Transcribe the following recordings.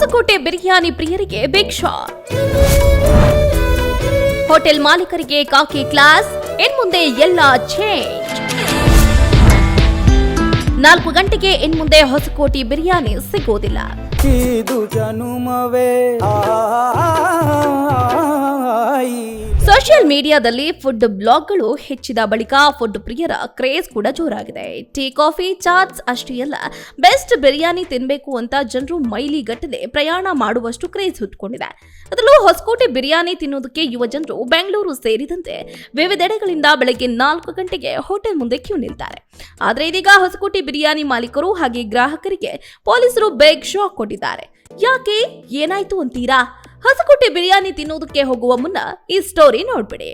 ಹೊಸಕೋಟೆ ಬಿರಿಯಾನಿ ಪ್ರಿಯರಿಗೆ big shock. Hotel ಮಾಲೀಕರಿಗೆ ಕಾಕಿ class, ಇನ್ಮುಂದೆ ಎಲ್ಲ ಚೇಂಜ್. 4 ಗಂಟೆಗೆ ಇನ್ಮುಂದೆ ಹೊಸಕೋಟೆ ಬಿರಿಯಾನಿ ಸಿಗೋದಿಲ್ಲ. ಸೋಷಿಯಲ್ ಮೀಡಿಯಾದಲ್ಲಿ ಫುಡ್ ಬ್ಲಾಗ್ಗಳು ಹೆಚ್ಚಿದ ಬಳಿಕ ಫುಡ್ ಪ್ರಿಯರ ಕ್ರೇಜ್ ಕೂಡ ಜೋರಾಗಿದೆ. ಟೀ, ಕಾಫಿ, ಚಾಟ್ಸ್ ಅಷ್ಟೇ ಅಲ್ಲ, ಬೆಸ್ಟ್ ಬಿರಿಯಾನಿ ತಿನ್ನಬೇಕು ಅಂತ ಜನರು ಮೈಲಿಗಟ್ಟದೆ ಪ್ರಯಾಣ ಮಾಡುವಷ್ಟು ಕ್ರೇಜ್ ಹುಟ್ಟುಕೊಂಡಿದೆ. ಅದರಲ್ಲೂ ಹೊಸಕೋಟೆ ಬಿರಿಯಾನಿ ತಿನ್ನೋದಕ್ಕೆ ಯುವ ಜನರು ಬೆಂಗಳೂರು ಸೇರಿದಂತೆ ವಿವಿಧೆಡೆಗಳಿಂದ ಬೆಳಗ್ಗೆ 4 ಗಂಟೆಗೆ ಹೋಟೆಲ್ ಮುಂದೆ ಕ್ಯೂ ನಿಲ್ತಾರೆ. ಆದರೆ ಇದೀಗ ಹೊಸಕೋಟೆ ಬಿರಿಯಾನಿ ಮಾಲೀಕರು ಹಾಗೆ ಗ್ರಾಹಕರಿಗೆ ಪೊಲೀಸರು ಬಿಗ್ ಶಾಕ್ ಕೊಟ್ಟಿದ್ದಾರೆ. ಯಾಕೆ, ಏನಾಯ್ತು ಅಂತೀರಾ? ಹೊಸಕೋಟೆ ಬಿರಿಯಾನಿ ತಿನ್ನೋದಕ್ಕೆ ಹೋಗುವ ಮುನ್ನ ಈ ಸ್ಟೋರಿ ನೋಡ್ಬಿಡಿ.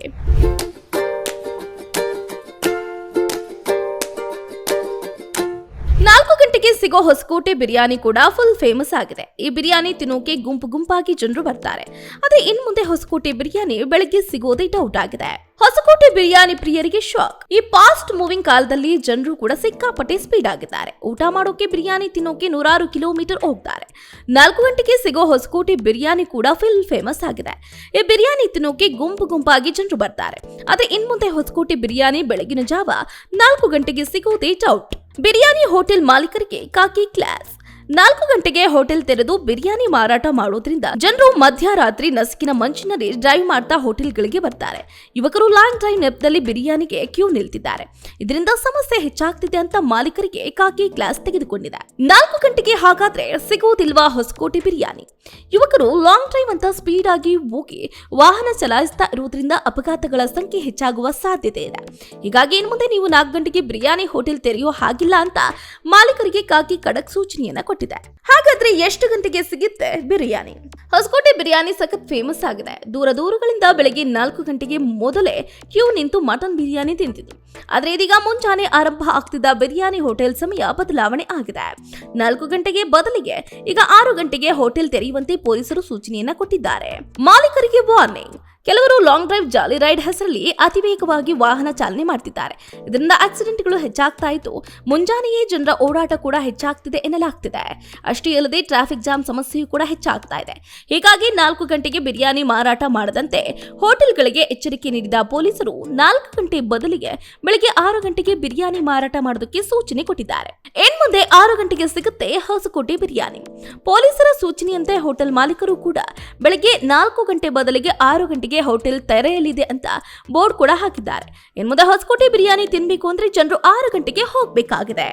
4 ಗಂಟೆಗೆ ಸಿಗೋ ಹೊಸಕೋಟೆ ಬಿರಿಯಾನಿ ಕೂಡ ಫುಲ್ ಫೇಮಸ್ ಆಗಿದೆ. ಈ ಬಿರಿಯಾನಿ ತಿನ್ನೋಕೆ ಗುಂಪಾಗಿ ಜನರು ಬರ್ತಾರೆ. ಆದ್ರೆ ಇನ್ ಮುಂದೆ ಹೊಸಕೋಟೆ ಬಿರಿಯಾನಿ ಬೆಳಗ್ಗೆ ಸಿಗೋದೇ ಡೌಟ್ ಆಗಿದೆ. ಹೊಸಕೋಟೆ ಬಿರಿಯಾನಿ ಪ್ರಿಯರಿಗೆ ಶಾಕ್. ಈ ಫಾಸ್ಟ್ ಮೂವಿಂಗ್ ಕಾಲದಲ್ಲಿ ಜನರು ಕೂಡ ಸಿಕ್ಕಾಪಟ್ಟೆ ಸ್ಪೀಡ್ ಆಗಿದ್ದಾರೆ. ಊಟ ಮಾಡೋಕೆ, ಬಿರಿಯಾನಿ ತಿನ್ನೋಕೆ 100 ಕಿಲೋಮೀಟರ್ ಹೋಗ್ತಾರೆ. 4 ಗಂಟೆಗೆ ಸಿಗೋ ಹೊಸಕೋಟೆ ಬಿರಿಯಾನಿ ಕೂಡ ಫುಲ್ ಫೇಮಸ್ ಆಗಿದೆ. ಈ ಬಿರಿಯಾನಿ ತಿನ್ನೋಕೆ ಗುಂಪಾಗಿ ಜನರು ಬರ್ತಾರೆ. ಆದ್ರೆ ಇನ್ ಮುಂದೆ ಹೊಸಕೋಟೆ ಬಿರಿಯಾನಿ ಬೆಳಗಿನ ಜಾವ 4 ಗಂಟೆಗೆ ಸಿಗೋದೇ ಡೌಟ್. ಬಿರಿಯಾನಿ ಹೋಟೆಲ್ ಮಾಲೀಕರಿಗೆ ಕಾಕಿ ಕ್ಲಾಸ್. 4 ಗಂಟೆಗೆ ಹೋಟೆಲ್ ತೆರೆದು ಬಿರಿಯಾನಿ ಮಾರಾಟ ಮಾಡೋದ್ರಿಂದ ಜನರು ಮಧ್ಯರಾತ್ರಿ ನಸುಕಿನ ಮಂಚಿನಲ್ಲಿ ಡ್ರೈವ್ ಮಾಡ್ತಾ ಹೋಟೆಲ್ಗಳಿಗೆ ಬರ್ತಾರೆ. ಯುವಕರು ಲಾಂಗ್ ಡ್ರೈವ್ ನೆಪದಲ್ಲಿ ಬಿರಿಯಾನಿಗೆ ಕ್ಯೂ ನಿಲ್ತಿದ್ದಾರೆ. ಇದರಿಂದ ಸಮಸ್ಯೆ ಹೆಚ್ಚಾಗ್ತಿದೆ ಅಂತ ಮಾಲೀಕರಿಗೆ ಕಾಕಿ ಕ್ಲಾಸ್ ತೆಗೆದುಕೊಂಡಿದೆ. 4 ಗಂಟೆಗೆ ಹಾಗಾದ್ರೆ ಸಿಗೋದಿಲ್ವಾ ಹೊಸಕೋಟೆ ಬಿರಿಯಾನಿ? ಯುವಕರು ಲಾಂಗ್ ಡ್ರೈವ್ ಅಂತ ಸ್ಪೀಡ್ ಆಗಿ ಹೋಗಿ ವಾಹನ ಚಲಾಯಿಸ್ತಾ ಇರುವುದರಿಂದ ಅಪಘಾತಗಳ ಸಂಖ್ಯೆ ಹೆಚ್ಚಾಗುವ ಸಾಧ್ಯತೆ ಇದೆ. ಹೀಗಾಗಿ ಇನ್ನು ಮುಂದೆ ನೀವು 4 ಗಂಟೆಗೆ ಬಿರಿಯಾನಿ ಹೋಟೆಲ್ ತೆರೆಯೋ ಹಾಗಿಲ್ಲ ಅಂತ ಮಾಲೀಕರಿಗೆ ಕಾಕಿ ಖಡಕ್ ಸೂಚನೆಯನ್ನ ಕೊಟ್ಟಿದೆ. ಹಾಗಾದ್ರೆ ಎಷ್ಟು ಗಂಟೆಗೆ ಸಿಗುತ್ತೆ ಬಿರಿಯಾನಿ? ಹೊಸಕೋಟೆ ಬಿರಿಯಾನಿ ಸಖತ್ ಫೇಮಸ್ ಆಗಿದೆ. ದೂರಗಳಿಂದ ಬೆಳಗ್ಗೆ 4 ಗಂಟೆಗೆ ಮೊದಲೇ ಕ್ಯೂ ನಿಂತು ಮಟನ್ ಬಿರಿಯಾನಿ ತಿಂತಿದ್ರು. ಆದ್ರೆ ಇದೀಗ ಮುಂಚಾನೆ ಆರಂಭ ಆಗ್ತಿದ್ದ ಬಿರಿಯಾನಿ ಹೋಟೆಲ್ ಸಮಯ ಬದಲಾವಣೆ ಆಗಿದೆ. 4 ಗಂಟೆಗೆ ಬದಲಿಗೆ ಈಗ 6 ಗಂಟೆಗೆ ಹೋಟೆಲ್ ತೆರೆಯುವಂತೆ ಪೊಲೀಸರು ಸೂಚನೆಯನ್ನ ಕೊಟ್ಟಿದ್ದಾರೆ. ಮಾಲೀಕರಿಗೆ ವಾರ್ನಿಂಗ್. ಕೆಲವರು ಲಾಂಗ್ ಡ್ರೈವ್ ಜಾಲಿ ರೈಡ್ ಹೆಸರಲ್ಲಿ ಅತಿ ವೇಗವಾಗಿ ವಾಹನ ಚಾಲನೆ ಮಾಡ್ತಿದ್ದಾರೆ. ಇದರಿಂದ ಆಕ್ಸಿಡೆಂಟ್ಗಳು ಹೆಚ್ಚಾಗ್ತಾ ಇದ್ದು, ಮುಂಜಾನೆಯೇ ಜನರ ಓಡಾಟ ಕೂಡ ಹೆಚ್ಚಾಗ್ತಿದೆ ಎನ್ನಲಾಗ್ತಿದೆ. ಅಷ್ಟೇ ಅಲ್ಲದೆ ಟ್ರಾಫಿಕ್ ಜಾಮ್ ಸಮಸ್ಯೆಯೂ ಕೂಡ ಹೆಚ್ಚಾಗ್ತಾ ಇದೆ. ಹೀಗಾಗಿ 4 ಗಂಟೆಗೆ ಬಿರಿಯಾನಿ ಮಾರಾಟ ಮಾಡದಂತೆ ಹೋಟೆಲ್ಗಳಿಗೆ ಎಚ್ಚರಿಕೆ ನೀಡಿದ ಪೊಲೀಸರು 4 ಗಂಟೆ ಬದಲಿಗೆ ಬೆಳಗ್ಗೆ 6 ಗಂಟೆಗೆ ಬಿರಿಯಾನಿ ಮಾರಾಟ ಮಾಡೋದಕ್ಕೆ ಸೂಚನೆ ಕೊಟ್ಟಿದ್ದಾರೆ. ಇನ್ಮುಂದೆ 6 ಗಂಟೆಗೆ ಸಿಗುತ್ತೆ ಹೊಸಕೋಟೆ ಬಿರಿಯಾನಿ. ಪೊಲೀಸರ ಸೂಚನೆಯಂತೆ ಹೋಟೆಲ್ ಮಾಲೀಕರು ಕೂಡ ಬೆಳಗ್ಗೆ 4 ಗಂಟೆ ಬದಲಿಗೆ 6 ಗಂಟೆಗೆ ಹೋಟೆಲ್ ತೆರೆಯಲಿದೆ ಅಂತ ಬೋರ್ಡ್ ಕೂಡ ಹಾಕಿದ್ದಾರೆ. ಇನ್ಮುಂದೆ ಹೊಸಕೋಟೆ ಬಿರಿಯಾನಿ ತಿನ್ಬೇಕು ಅಂದ್ರೆ ಜನರು 6 ಗಂಟೆಗೆ ಹೋಗಬೇಕಾಗಿದೆ.